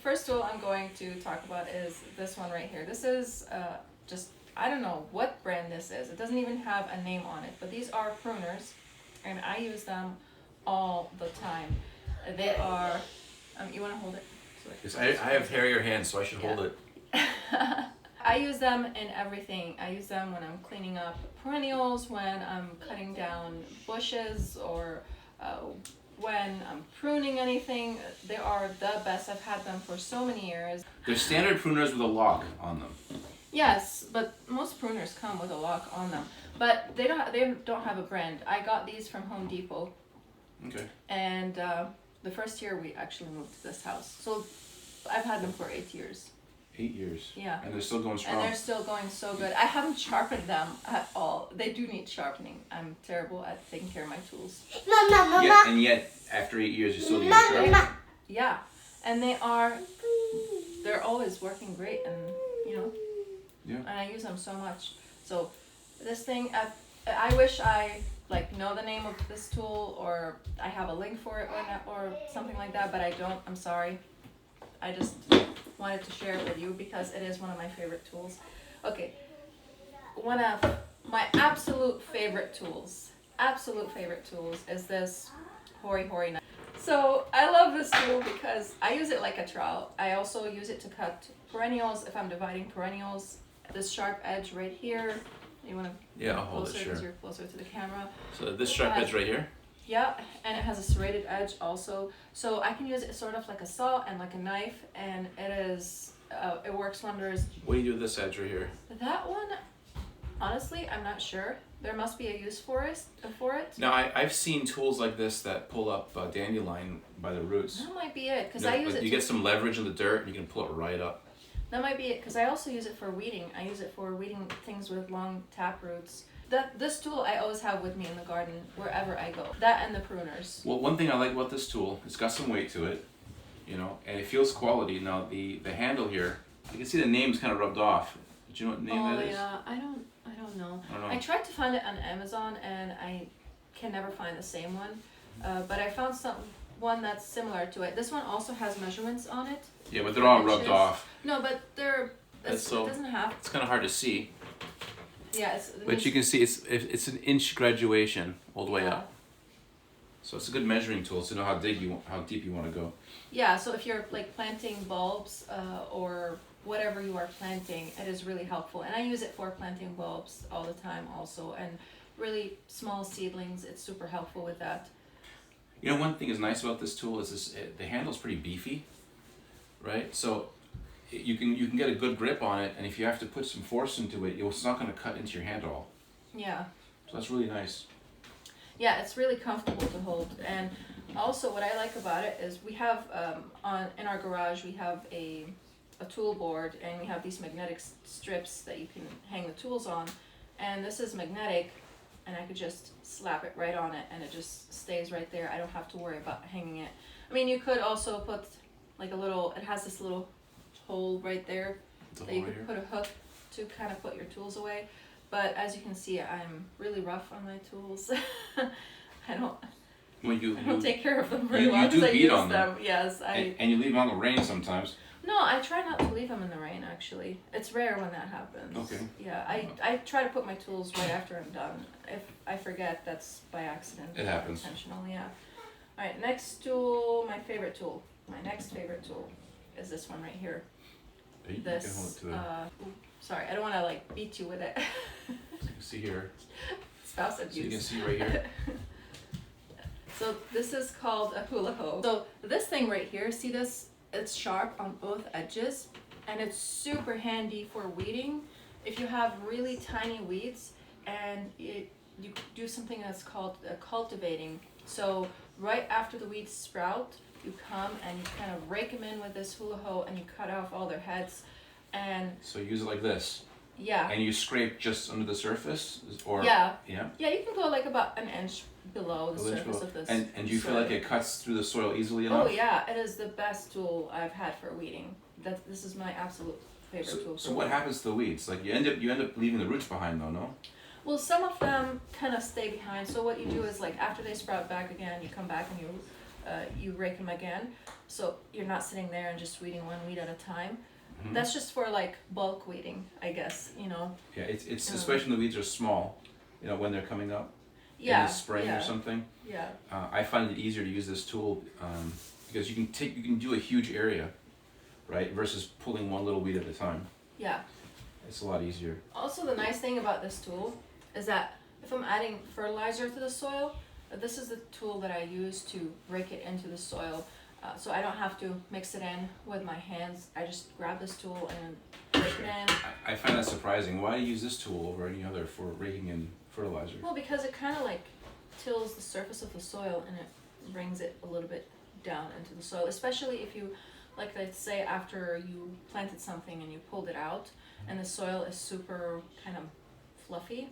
first tool I'm going to talk about is this one right here. This is just, I don't know what brand this is. It doesn't even have a name on it, but these are pruners, and I use them all the time. They are, you want to hold it? Yes, I have hairier hands, so I should hold it. I use them in everything. I use them when I'm cleaning up perennials, when I'm cutting down bushes, or when I'm pruning anything. They are the best. I've had them for so many years. They're standard pruners with a lock on them. Yes, but most pruners come with a lock on them. But they don't have a brand. I got these from Home Depot. Okay. And the first year we actually moved to this house. So I've had them for 8 years. 8 years. Yeah. And they're still going strong. And they're still going so good. I haven't sharpened them at all. They do need sharpening. I'm terrible at taking care of my tools. Yeah, and yet, after 8 years, you still need to sharpen. Yeah. And they're always working great, and Yeah. and I use them so much. So this thing, I wish I know the name of this tool, or I have a link for it or something like that, but I don't. I'm sorry. I just wanted to share it with you because it is one of my favorite tools. Okay, one of my absolute favorite tools is this Hori knife. So I love this tool because I use it like a trowel. I also use it to cut perennials if I'm dividing perennials. This sharp edge right here. You want to? Yeah, I'll hold it, closer sure. because you're closer to the camera. So this sharp edge right here? Yeah, and it has a serrated edge also. So I can use it sort of like a saw and like a knife, and it works wonders. What do you do with this edge right here? That one, honestly, I'm not sure. There must be a use for it. Now, I've seen tools like this that pull up dandelion by the roots. That might be it, because I use it. You get some leverage in the dirt, and you can pull it right up. That might be it, because I also use it for weeding. I use it for weeding things with long tap roots. This tool I always have with me in the garden wherever I go. That and the pruners. Well, one thing I like about this tool, it's got some weight to it, and it feels quality. Now the handle here, you can see the name's kind of rubbed off. Do you know what name that is? Oh yeah, I don't know. I don't know. I tried to find it on Amazon and I can never find the same one. But I found one that's similar to it. This one also has measurements on it. Yeah, but they're all rubbed off. No, but it doesn't have. It's kind of hard to see. Yeah, but you can see it's an inch graduation all the way up. So it's a good measuring tool to know how deep you want to go. Yeah, so if you're planting bulbs or whatever you are planting, it is really helpful. And I use it for planting bulbs all the time also, and really small seedlings. It's super helpful with that. One thing is nice about this tool is the handle's pretty beefy, right? So you can get a good grip on it, and if you have to put some force into it, it's not going to cut into your hand at all. Yeah. So that's really nice. Yeah, it's really comfortable to hold. And also what I like about it is we have in our garage we have a tool board, and we have these magnetic strips that you can hang the tools on, and this is magnetic, and I could just slap it right on it and it just stays right there. I don't have to worry about hanging it. I mean, you could also put it has this little hole right there that you could put a hook to kind of put your tools away. But as you can see, I'm really rough on my tools. I don't take care of them very well because I use them. Yes, and you leave them on the rain sometimes. No, I try not to leave them in the rain, actually. It's rare when that happens. Okay. Yeah, I try to put my tools right after I'm done. If I forget, that's by accident. It happens. Intentional, yeah. All right, next tool, my favorite tool. My next favorite tool is this one right here. You can hold it to it. Sorry, I don't want to beat you with it. You can see here. Spouse abuse. So you can see right here. So this is called a hula hoe. So this thing right here, see this? It's sharp on both edges, and it's super handy for weeding. If you have really tiny weeds and you do something that's called cultivating. So right after the weeds sprout, you come and you kind of rake them in with this hula hoe, and you cut off all their heads. And so use it like this. Yeah. And you scrape just under the surface, or yeah. Yeah. Yeah, you can go about an inch below the surface of this. And do you feel like it cuts through the soil easily enough? Oh yeah, it is the best tool I've had for weeding. This is my absolute favorite tool. So what happens to the weeds? You end up leaving the roots behind though, no? Well, some of them kind of stay behind. So what you do is after they sprout back again, you come back and you you rake them again. So you're not sitting there and just weeding one weed at a time. Mhm. That's just for like bulk weeding, I guess, you know. Yeah, it's especially when the weeds are small, you know, when they're coming up in Yeah, the spring yeah, or something. yeah, I find it easier to use this tool because you can do a huge area, right? Versus pulling one little weed at a time. yeah. It's a lot easier. Also, the nice thing about this tool is that if I'm adding fertilizer to the soil, this is the tool that I use to rake it into the soil. So I don't have to mix it in with my hands. I just grab this tool and rake it in. I find that surprising. Why do you use this tool over any other for raking in fertilizer? Well, because it kind of like tills the surface of the soil and it brings it a little bit down into the soil, especially if you, like let's say after you planted something and you pulled it out and the soil is super kind of fluffy,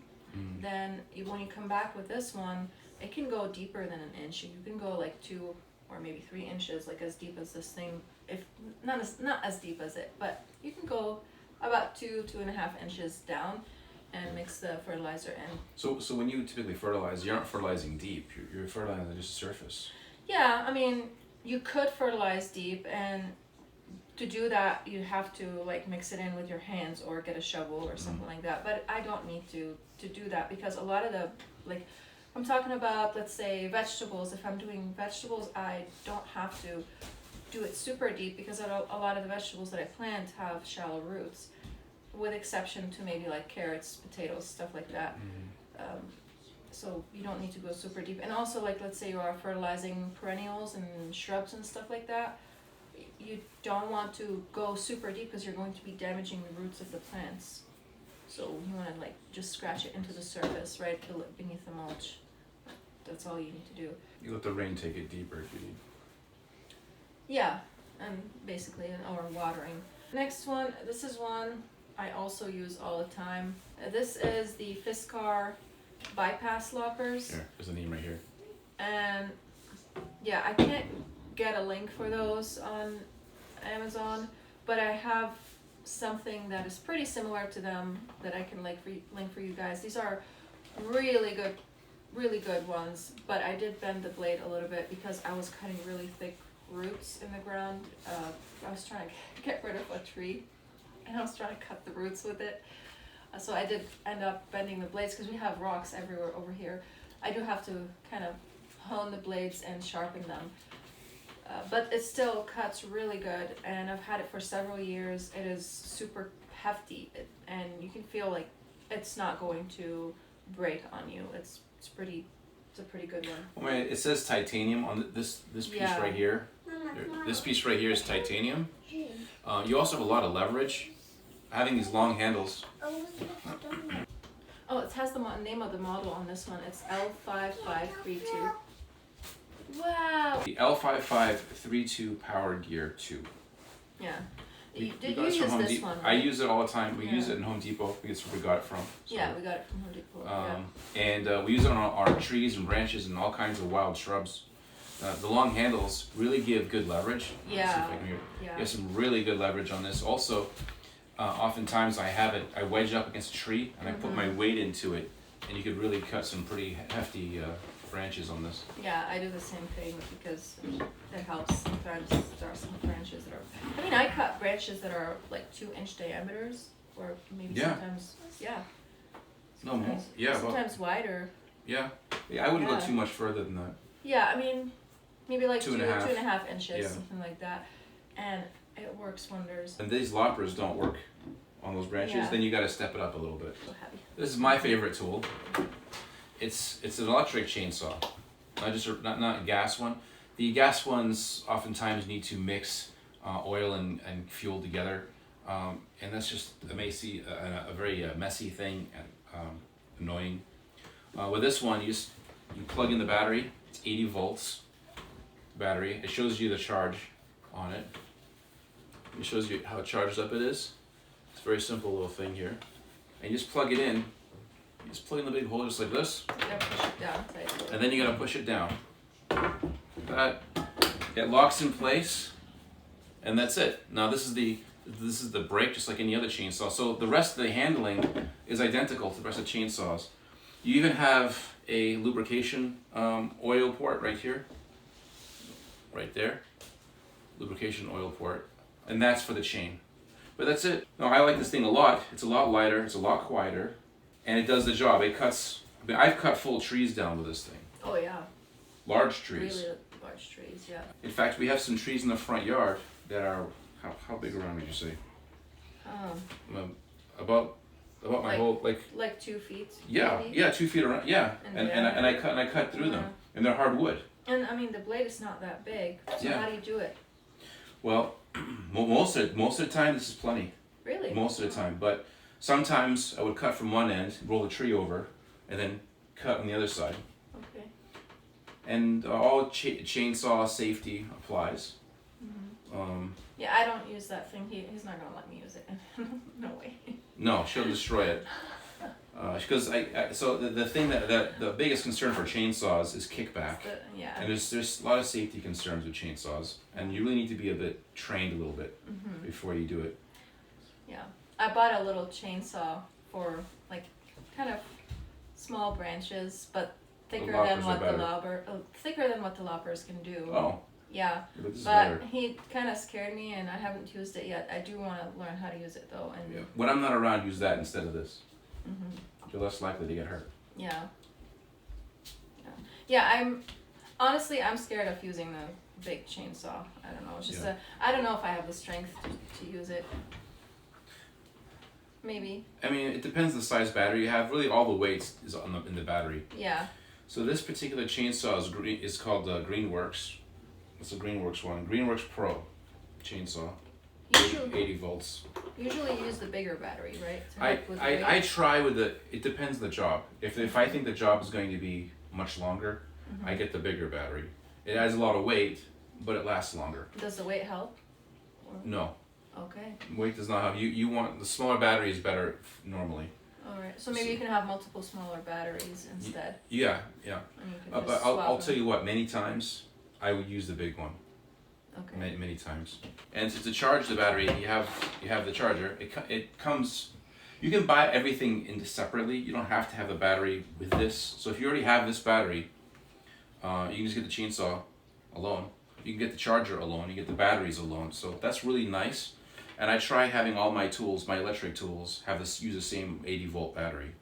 then when you come back with this one, it can go deeper than an inch. You can go like 2 or maybe 3 inches, like as deep as this thing, if not as deep as it, but you can go about 2.5 inches down and mix the fertilizer in. So when you typically fertilize, you're not fertilizing deep. You're fertilizing just the surface. Yeah, I mean, you could fertilize deep, and to do that, you have to like mix it in with your hands or get a shovel or something like that. But I don't need to do that because a lot of the, like, I'm talking about, let's say, vegetables. If I'm doing vegetables, I don't have to do it super deep because a lot of the vegetables that I plant have shallow roots, with exception to maybe like carrots, potatoes, stuff like that. So you don't need to go super deep. And also, like, let's say you are fertilizing perennials and shrubs and stuff like that, you don't want to go super deep because you're going to be damaging the roots of the plants. So you want to like just scratch it into the surface, right beneath the mulch. That's all you need to do. You let the rain take it deeper if you need. Yeah, and basically, or watering. Next one, this is one I also use all the time. This is the Fiskar bypass loppers. Here, there's a name right here. And yeah, I can't get a link for those on Amazon, but I have something that is pretty similar to them that I can link for you guys. These are really good ones, but I did bend the blade a little bit because I was cutting really thick roots in the ground. I was trying to get rid of a tree and I was trying to cut the roots with it. So I did end up bending the blades because we have rocks everywhere over here. I do have to kind of hone the blades and sharpen them. But it still cuts really good, and I've had it for several years. It is super hefty, and you can feel like it's not going to break on you. It's a pretty good one. Well, it says titanium on this piece right here. This piece right here is titanium. You also have a lot of leverage. Having these long handles. Oh, it has the name of the model on this one. It's L5532. Wow. The L5532 Power Gear 2. Yeah. We Did got you this use from Home this Depot. one? I Right? use it all the time. We Yeah. use it in Home Depot. I think it's where we got it from. So, Yeah, we got it from Home Depot. And we use it on our trees and branches and all kinds of wild shrubs. The long handles really give good leverage. Let's see if Yeah. I can hear. Yeah. You have some really good leverage on this. Also, oftentimes I wedge it up against a tree and I put my weight into it, and you could really cut some pretty hefty branches on this. Yeah, I do the same thing because it helps. Sometimes there are some branches that are. I mean, I cut branches that are like 2-inch diameters, or maybe sometimes, No more. Yeah. sometimes wider. Yeah. I wouldn't go Yeah. too much further than that. Yeah, I mean, maybe like 2.5. 2.5 inches, Yeah. something like that, and it works wonders. And these loppers don't work on those branches. Yeah. Then you got to step it up a little bit. So heavy. This is my favorite tool. It's an electric chainsaw, not a gas one. The gas ones oftentimes need to mix oil and fuel together, and that's just a very messy thing and annoying. With this one, you plug in the battery. It's 80 volts battery. It shows you the charge on it. It shows you how charged up it is. It's a very simple little thing here, and you just plug it in. You just plug in the big hole just like this, You gotta push it down tight. and then you gotta push it down. That it locks in place, and that's it. Now this is the brake, just like any other chainsaw. So the rest of the handling is identical to the rest of chainsaws. You even have a lubrication oil port right here. right there, lubrication oil port, and that's for the chain. But that's it. No, I like this thing a lot. It's a lot lighter, it's a lot quieter, and it does the job. It cuts, I mean, I've cut full trees down with this thing. Oh yeah. Large trees. Really large trees, yeah. In fact, we have some trees in the front yard that are, how big around would you say? About my Like- whole, Like 2 feet. yeah, maybe? yeah, 2 feet around, yeah. And And I cut through them, and they're hardwood. And I mean, the blade is not that big. So Yeah. how do you do it? Well, most of the time this is plenty. Really? Most of the time, but sometimes I would cut from one end, roll the tree over, and then cut on the other side. Okay. And all chainsaw safety applies. Yeah, I don't use that thing. He's not gonna let me use it. No way. No, she'll destroy it. Because so the thing that the biggest concern for chainsaws is kickback. Yeah. And there's a lot of safety concerns with chainsaws, and you really need to be a bit trained a little bit before you do it. Yeah. I bought a little chainsaw for like kind of small branches, but thicker than loppers what are the better. thicker than what the loppers can do. Oh, Yeah. but this is But better. he kind of scared me, and I haven't used it yet. I do want to learn how to use it though, and Yeah. When I'm not around, use that instead of this. Mhm. You're less likely to get hurt. Yeah. Yeah, I'm scared of using the big chainsaw. I don't know. It's just I don't know if I have the strength to use it. Maybe. I mean, it depends on the size battery you have. Really, all the weight is in the battery. Yeah. So this particular chainsaw is called Greenworks. It's a Greenworks one. Greenworks Pro chainsaw. 80 volts. Usually use the bigger battery, right? To help with the weight? I try with it depends on the job. If I think the job is going to be much longer, I get the bigger battery. It has a lot of weight, but it lasts longer. Does the weight help? Or- No, Okay. weight does not have. You want the smaller battery is better normally. All right. So maybe you can have multiple smaller batteries instead. Yeah. And you can But just I'll swap tell them. you what. Many times I would use the big one. Okay. Many times. And to charge the battery, you have the charger. It comes. You can buy everything separately. You don't have to have the battery with this. So if you already have this battery, you can just get the chainsaw alone. You can get the charger alone. You get the batteries alone. So that's really nice. And I try having all my tools, my electric tools, use the same 80-volt battery.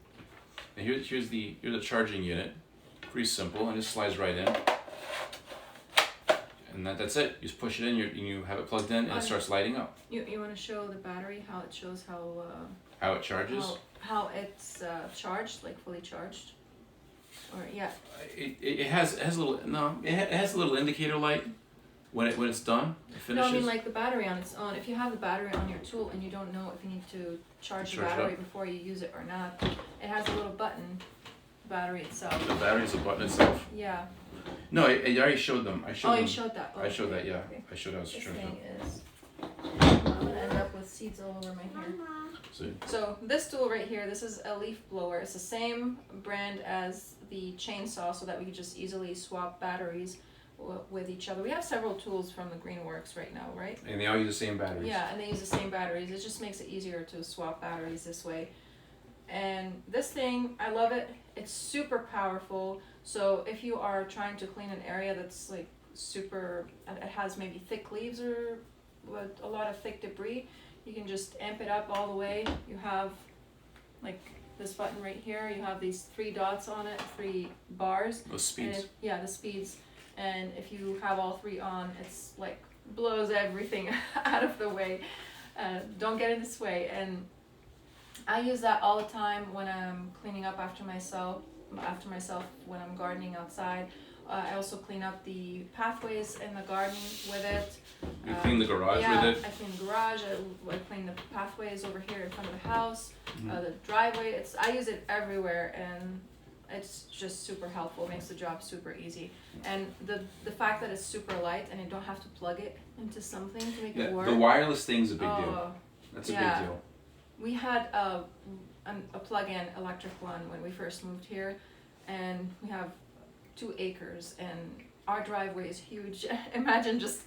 And here's the charging unit. Pretty simple, and it slides right in. And that's it. You just push it in, you have it plugged in, and it starts lighting up. You want to show the battery how it shows How it charges? how it's charged, like fully charged, or yeah. It has a little it has a little indicator light when it's done. It finishes. No, I mean like the battery on its own. If you have the battery on your tool and you don't know if you need to charge the Charge it battery up. before you use it or not, it has a little button. The battery itself. The battery's a button itself. Yeah. No, I already showed them. I showed them. You showed that. I showed that. Yeah, Okay. I showed how it's This charged. thing is. I'm gonna end up with seeds all over my hair. See? So this tool right here, this is a leaf blower. It's the same brand as the chainsaw, so that we can just easily swap batteries with each other. We have several tools from the Greenworks right now, right? And they all use the same batteries. Yeah, and they use the same batteries. It just makes it easier to swap batteries this way. And this thing, I love it. It's super powerful. So if you are trying to clean an area that's like super, it has maybe thick leaves or with a lot of thick debris, you can just amp it up all the way. You have like this button right here. You have these 3 dots on it, 3 bars. Those speeds. Yeah, the speeds. And if you have all 3 on, it's like blows everything out of the way. Don't get in this way. And I use that all the time when I'm cleaning up after myself when I'm gardening outside. I also clean up the pathways in the garden with it. You clean the garage with it? I clean the garage. I clean the pathways over here in front of the house, the driveway. I use it everywhere, and it's just super helpful. It makes the job super easy. And the fact that it's super light and you don't have to plug it into something to make it work. The wireless thing's a big deal. That's a big deal. We had a plug-in electric one when we first moved here, and we have 2 acres, and our driveway is huge. Imagine just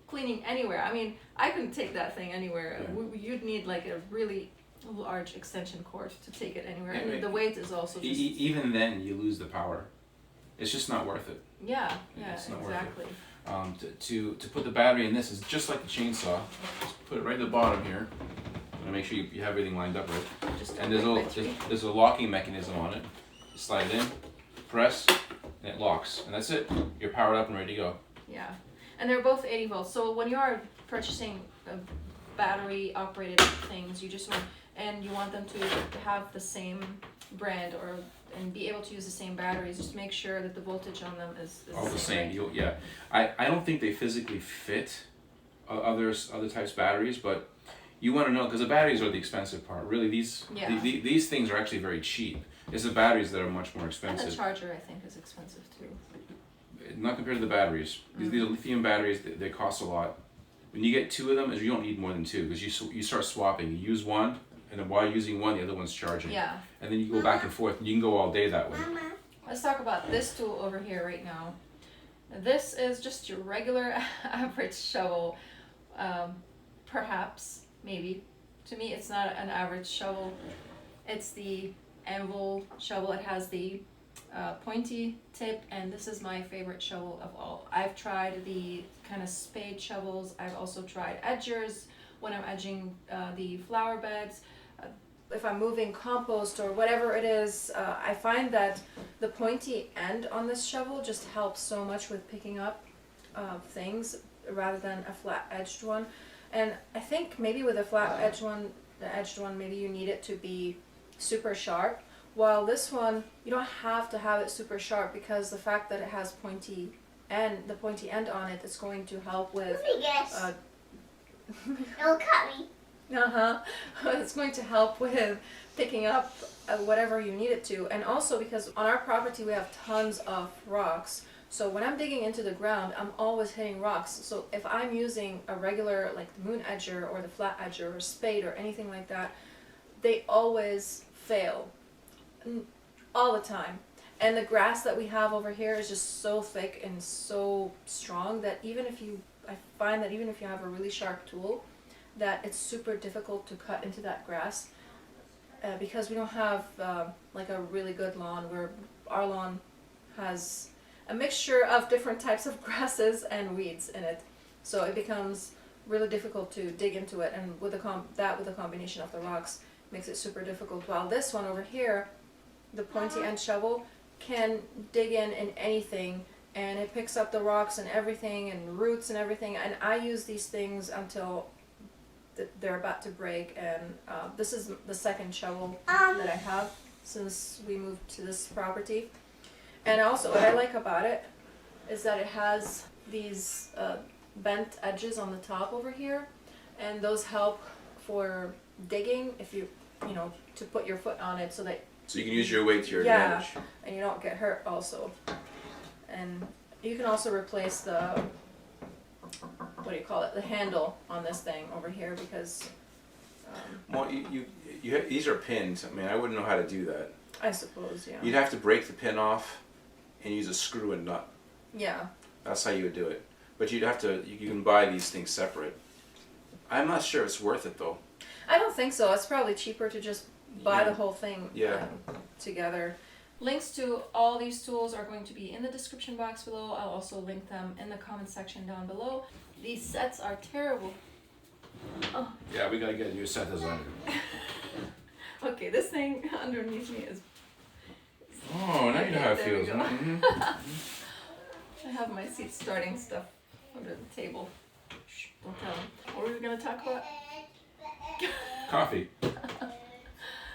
cleaning anywhere. I mean, I couldn't take that thing anywhere. Yeah. You'd need like a really large extension cord to take it anywhere, Yeah, and the weight is also just... Even then, you lose the power. It's just not worth it. Yeah, It's not worth it. exactly. to put the battery in this is just like the chainsaw. Just put it right at the bottom here. And make sure you have everything lined up right. Just And there's a locking mechanism on it. You slide it in, press, and it locks. And that's it. You're powered up and ready to go. Yeah, and they're both 80 volts. So when you are purchasing battery operated things, you just want, and you want them to have the same brand and be able to use the same batteries, just make sure that the voltage on them is All the same. right? Yeah. I don't think they physically fit other types of batteries, but you want to know, because the batteries are the expensive part. Really, these things are actually very cheap. It's the batteries that are much more expensive. And the charger, I think, is expensive too. Not compared to the batteries. These are lithium batteries. They cost a lot. When you get two of them, you don't need more than two, because you start swapping. You use one, and then while using one, the other one's charging. Yeah. And then you go back and forth. And you can go all day that way. Let's talk about this tool over here right now. This is just your regular average shovel. Perhaps, maybe. To me, it's not an average shovel. It's the anvil shovel. It has the pointy tip, and this is my favorite shovel of all. I've tried the kind of spade shovels. I've also tried edgers when I'm edging the flower beds. If I'm moving compost or whatever it is, I find that the pointy end on this shovel just helps so much with picking up things rather than a flat-edged one. And I think maybe with a flat-edged one, maybe you need it to be super sharp. While this one, you don't have to have it super sharp, because the fact that it has the pointy end on it is going to help with. It'll cut me. It's going to help with picking up whatever you need it to, and also because on our property we have tons of rocks. So when I'm digging into the ground, I'm always hitting rocks. So if I'm using a regular, like the moon edger or the flat edger or spade or anything like that, they always fail. All the time. And the grass that we have over here is just so thick and so strong that I find that even if you have a really sharp tool, that it's super difficult to cut into that grass because we don't have like a really good lawn, where our lawn has a mixture of different types of grasses and weeds in it. So it becomes really difficult to dig into it, and with the combination of the rocks makes it super difficult. While this one over here, the pointy end shovel, can dig in anything, and it picks up the rocks and everything and roots and everything, and I use these things until they're about to break. And this is the second shovel that I have since we moved to this property. And also what I like about it is that it has these bent edges on the top over here, and those help for digging if you to put your foot on it, so you can use your weight to your advantage. And you don't get hurt also. And you can also replace the the handle on this thing over here, because Well, these are pins. I mean, I wouldn't know how to do that. I suppose, yeah. You'd have to break the pin off and use a screw and nut. Yeah. That's how you would do it. But you can buy these things separate. I'm not sure it's worth it though. I don't think so. It's probably cheaper to just buy the whole thing together. Links to all these tools are going to be in the description box below. I'll also link them in the comment section down below. These sets are terrible. Oh. Yeah, we gotta get a new set designer. Okay, this thing underneath me is... Oh, now you know how it feels. I have my seat starting stuff under the table. Shh, don't tell them. What were we going to talk about? Coffee.